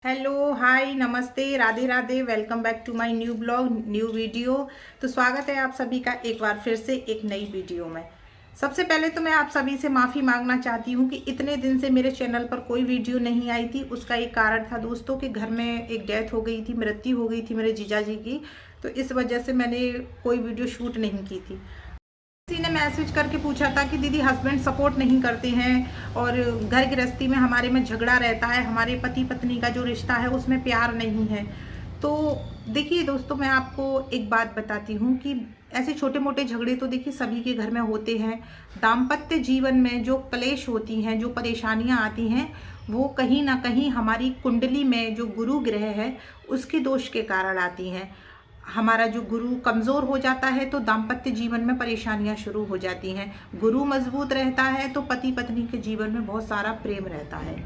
Hello, hi, नमस्ते, Radhe Radhe. Welcome back to my new blog, new video. तो स्वागत है आप सभी का एक बार फिर से एक नई वीडियो में। सबसे पहले तो मैं आप सभी से माफ़ी मांगना चाहती हूँ कि इतने दिन से मेरे चैनल पर कोई वीडियो नहीं आई थी। उसका एक कारण था दोस्तों कि घर में एक डेथ हो गई थी, मृत्यु हो गई थी मेरे जीजा जी की। तो इस वजह से मैंने कोई वीडियो शूट नहीं की थी। किसी ने मैसेज करके पूछा था कि दीदी हस्बैंड सपोर्ट नहीं करते हैं और घर गृहस्थी में हमारे में झगड़ा रहता है, हमारे पति पत्नी का जो रिश्ता है उसमें प्यार नहीं है। तो देखिए दोस्तों, मैं आपको एक बात बताती हूँ कि ऐसे छोटे मोटे झगड़े तो देखिए सभी के घर में होते हैं। दाम्पत्य जीवन में जो क्लेश होती हैं, जो परेशानियाँ आती हैं, वो कहीं ना कहीं हमारी कुंडली में जो गुरु ग्रह है उसके दोष के कारण आती हैं। हमारा जो गुरु कमज़ोर हो जाता है तो दाम्पत्य जीवन में परेशानियां शुरू हो जाती हैं। गुरु मजबूत रहता है तो पति पत्नी के जीवन में बहुत सारा प्रेम रहता है।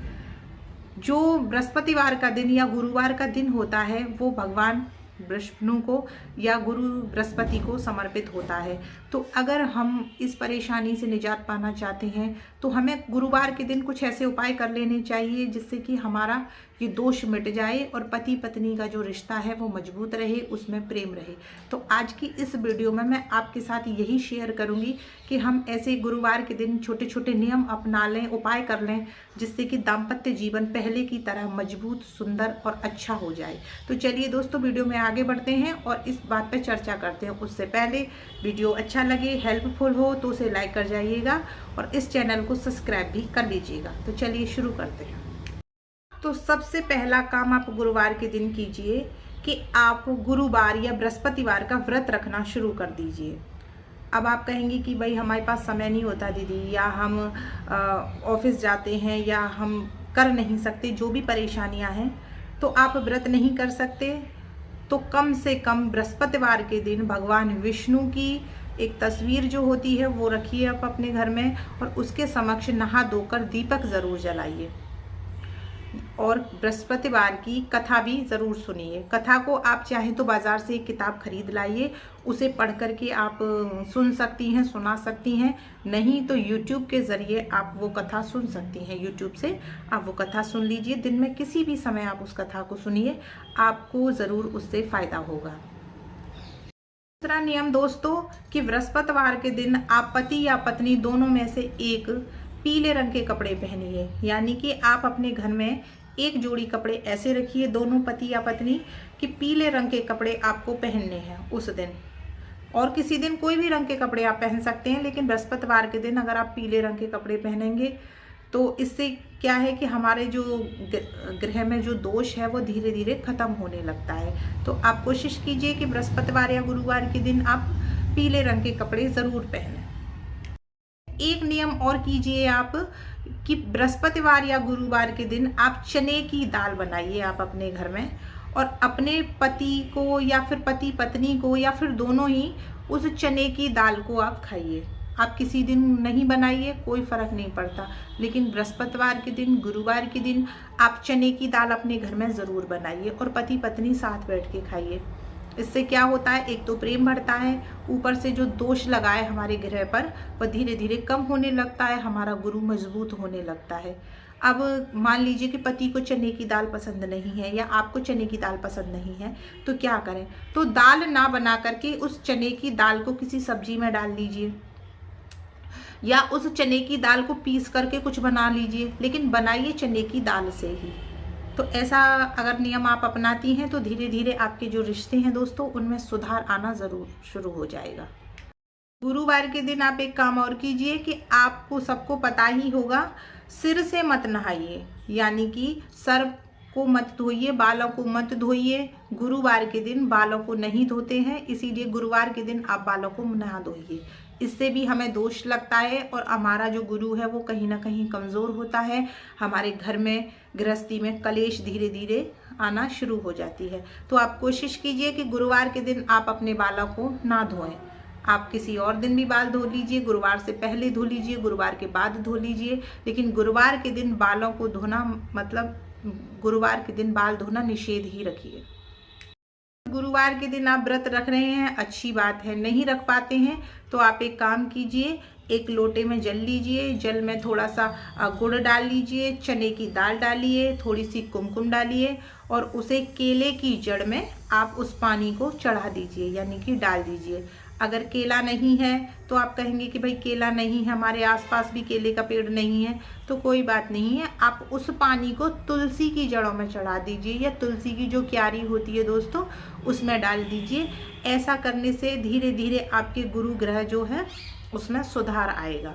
जो बृहस्पतिवार का दिन या गुरुवार का दिन होता है वो भगवान विष्णु को या गुरु बृहस्पति को समर्पित होता है। तो अगर हम इस परेशानी से निजात पाना चाहते हैं तो हमें गुरुवार के दिन कुछ ऐसे उपाय कर लेने चाहिए जिससे कि हमारा ये दोष मिट जाए और पति पत्नी का जो रिश्ता है वो मजबूत रहे, उसमें प्रेम रहे। तो आज की इस वीडियो में मैं आपके साथ यही शेयर करूंगी कि हम ऐसे गुरुवार के दिन छोटे छोटे नियम अपना लें, उपाय कर लें, जिससे कि दाम्पत्य जीवन पहले की तरह मजबूत, सुंदर और अच्छा हो जाए। तो चलिए दोस्तों, वीडियो में आगे बढ़ते हैं और इस बात पर चर्चा करते हैं। उससे पहले वीडियो अच्छा लगे, हेल्पफुल हो तो उसे लाइक कर जाइएगा और इस चैनल को सब्सक्राइब भी कर लीजिएगा। तो चलिए शुरू करते हैं। तो सबसे पहला काम आप गुरुवार के दिन कीजिए कि आप गुरुवार या बृहस्पतिवार का व्रत रखना शुरू कर दीजिए। अब आप कहेंगे कि भाई हमारे पास समय नहीं होता दीदी, या हम ऑफिस जाते हैं, या हम कर नहीं सकते, जो भी परेशानियां हैं, तो आप व्रत नहीं कर सकते तो कम से कम बृहस्पतिवार के दिन भगवान विष्णु की एक तस्वीर जो होती है वो रखिए आप अपने घर में और उसके समक्ष नहा धोकर दीपक ज़रूर जलाइए। और बृहस्पतिवार की कथा भी ज़रूर सुनिए। कथा को आप चाहें तो बाज़ार से एक किताब खरीद लाइए, उसे पढ़ करके आप सुन सकती हैं, सुना सकती हैं। नहीं तो यूट्यूब के ज़रिए आप वो कथा सुन सकती हैं। यूट्यूब से आप वो कथा सुन लीजिए। दिन में किसी भी समय आप उस कथा को सुनिए, आपको ज़रूर उससे फ़ायदा होगा। दूसरा नियम दोस्तों कि बृहस्पतिवार के दिन आप पति या पत्नी दोनों में से एक पीले रंग के कपड़े पहनिए। यानी कि आप अपने घर में एक जोड़ी कपड़े ऐसे रखिए, दोनों पति या पत्नी, कि पीले रंग के कपड़े आपको पहनने हैं उस दिन। और किसी दिन कोई भी रंग के कपड़े आप पहन सकते हैं, लेकिन बृहस्पतिवार के दिन अगर आप पीले रंग के कपड़े पहनेंगे तो इससे क्या है कि हमारे जो ग्रह में जो दोष है वो धीरे धीरे खत्म होने लगता है। तो आप कोशिश कीजिए कि बृहस्पतिवार या गुरुवार के दिन आप पीले रंग के कपड़े ज़रूर पहनें। एक नियम और कीजिए आप कि बृहस्पतिवार या गुरुवार के दिन आप चने की दाल बनाइए आप अपने घर में, और अपने पति को या फिर पति पत्नी को या फिर दोनों ही उस चने की दाल को आप खाइए। आप किसी दिन नहीं बनाइए, कोई फ़र्क नहीं पड़ता, लेकिन बृहस्पतिवार के दिन, गुरुवार के दिन आप चने की दाल अपने घर में ज़रूर बनाइए और पति पत्नी साथ बैठ के खाइए। इससे क्या होता है, एक तो प्रेम बढ़ता है, ऊपर से जो दोष लगा है हमारे ग्रह पर वह धीरे धीरे कम होने लगता है, हमारा गुरु मजबूत होने लगता है। अब मान लीजिए कि पति को चने की दाल पसंद नहीं है या आपको चने की दाल पसंद नहीं है, तो क्या करें, तो दाल ना बना करके उस चने की दाल को किसी सब्जी में डाल लीजिए, या उस चने की दाल को पीस करके कुछ बना लीजिए, लेकिन बनाइए चने की दाल से ही। तो ऐसा अगर नियम आप अपनाती हैं तो धीरे धीरे आपके जो रिश्ते हैं दोस्तों उनमें सुधार आना ज़रूर शुरू हो जाएगा। गुरुवार के दिन आप एक काम और कीजिए कि आपको सबको पता ही होगा, सिर से मत नहाइए, यानी कि सर को मत धोइए, बालों को मत धोइए। गुरुवार के दिन बालों को नहीं धोते हैं, इसीलिए गुरुवार के दिन आप बालों को नहा धोइए। इससे भी हमें दोष लगता है और हमारा जो गुरु है वो कहीं ना कहीं कमज़ोर होता है। हमारे घर में गृहस्थी में कलेश धीरे धीरे आना शुरू हो जाती है। तो आप कोशिश कीजिए कि गुरुवार के दिन आप अपने बालों को ना धोएं। आप किसी और दिन भी बाल धो लीजिए, गुरुवार से पहले धो लीजिए, गुरुवार के बाद धो लीजिए, लेकिन गुरुवार के दिन बालों को धोना, मतलब गुरुवार के दिन बाल धोना निषेध ही रखिए। गुरुवार के दिन आप व्रत रख रहे हैं, अच्छी बात है। नहीं रख पाते हैं तो आप एक काम कीजिए एक लोटे में जल लीजिए। जल में थोड़ा सा गुड़ डाल लीजिए, चने की दाल डालिए, थोड़ी सी कुमकुम डालिए और उसे केले की जड़ में आप उस पानी को चढ़ा दीजिए, यानी कि डाल दीजिए। अगर केला नहीं है तो आप कहेंगे कि भाई केला नहीं है, हमारे आसपास भी केले का पेड़ नहीं है, तो कोई बात नहीं है, आप उस पानी को तुलसी की जड़ों में चढ़ा दीजिए या तुलसी की जो क्यारी होती है दोस्तों उसमें डाल दीजिए। ऐसा करने से धीरे धीरे आपके गुरु ग्रह जो है उसमें सुधार आएगा।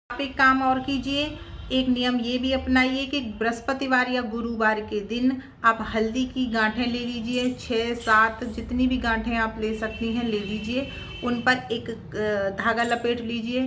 आप एक काम और कीजिए, एक नियम ये भी अपनाइए कि बृहस्पतिवार या गुरुवार के दिन आप हल्दी की गांठें ले लीजिए, 6-7 जितनी भी गांठें आप ले सकती हैं ले लीजिए। उन पर एक धागा लपेट लीजिए,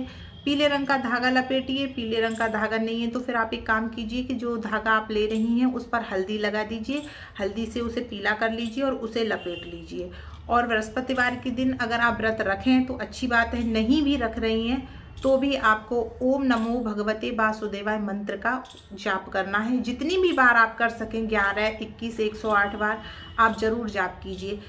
पीले रंग का धागा लपेटिए। पीले रंग का धागा नहीं है तो फिर आप एक काम कीजिए कि जो धागा आप ले रही हैं उस पर हल्दी लगा दीजिए, हल्दी से उसे पीला कर लीजिए और उसे लपेट लीजिए। और बृहस्पतिवार के दिन अगर आप व्रत रखें तो अच्छी बात है, नहीं भी रख रही हैं तो भी आपको ओम नमो भगवते वासुदेवाय मंत्र का जाप करना है। जितनी भी बार आप कर सकें, 11, 21, 108 बार आप जरूर जाप कीजिए।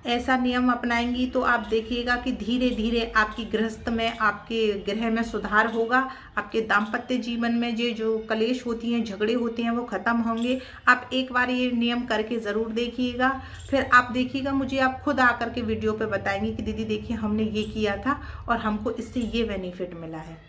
ऐसा नियम अपनाएंगी तो आप देखिएगा कि धीरे धीरे आपकी गृहस्थ में, आपके ग्रह में सुधार होगा। आपके दाम्पत्य जीवन में जो कलेश होती हैं, झगड़े होते हैं, वो खत्म होंगे। आप एक बार ये नियम करके ज़रूर देखिएगा, फिर आप देखिएगा मुझे आप खुद आकर के वीडियो पे बताएंगे कि दीदी देखिए हमने ये किया था और हमको इससे ये बेनिफिट मिला है।